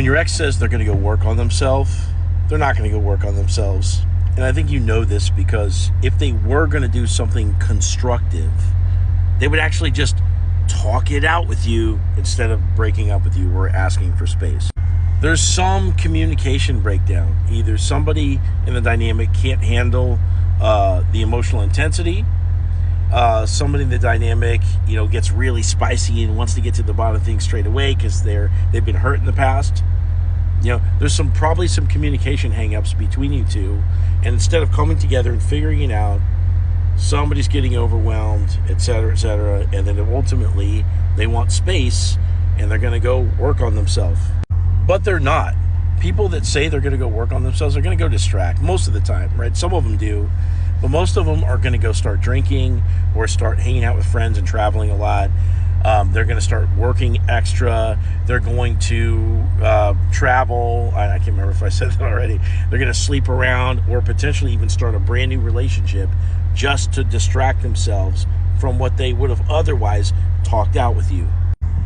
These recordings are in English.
When your ex says they're going to go work on themselves, they're not going to go work on themselves. And I think you know this because if they were going to do something constructive, they would actually just talk it out with you instead of breaking up with you or asking for space. There's some communication breakdown. Either somebody in the dynamic can't handle the emotional intensity. Somebody in the dynamic, gets really spicy and wants to get to the bottom of things straight away because they've been hurt in the past. There's probably some communication hang-ups between you two, and instead of coming together and figuring it out, somebody's getting overwhelmed, etc., and then ultimately they want space and they're going to go work on themselves. But they're not. People that say they're going to go work on themselves are going to go distract most of the time, right? Some of them do, but most of them are going to go start drinking or start hanging out with friends and traveling a lot. They're going to start working extra. They're going to travel. I can't remember if I said that already. They're going to sleep around or potentially even start a brand new relationship just to distract themselves from what they would have otherwise talked out with you.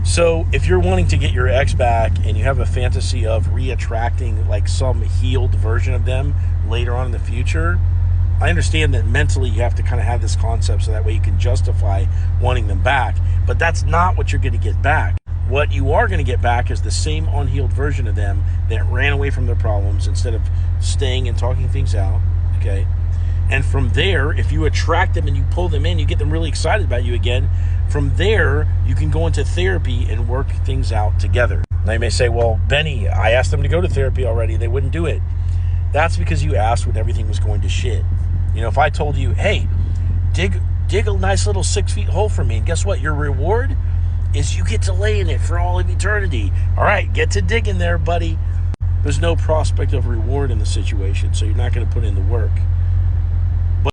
So if you're wanting to get your ex back and you have a fantasy of re-attracting like some healed version of them later on in the future, I understand that mentally you have to kind of have this concept so that way you can justify wanting them back. But that's not what you're going to get back. What you are going to get back is the same unhealed version of them that ran away from their problems instead of staying and talking things out, okay? And from there, if you attract them and you pull them in, you get them really excited about you again. From there, you can go into therapy and work things out together. Now you may say, well, Benny, I asked them to go to therapy already. They wouldn't do it. That's because you asked when everything was going to shit. If I told you, hey, dig a nice little 6 feet hole for me, and guess what? Your reward is you get to lay in it for all of eternity. All right, get to digging there, buddy. There's no prospect of reward in the situation, so you're not going to put in the work.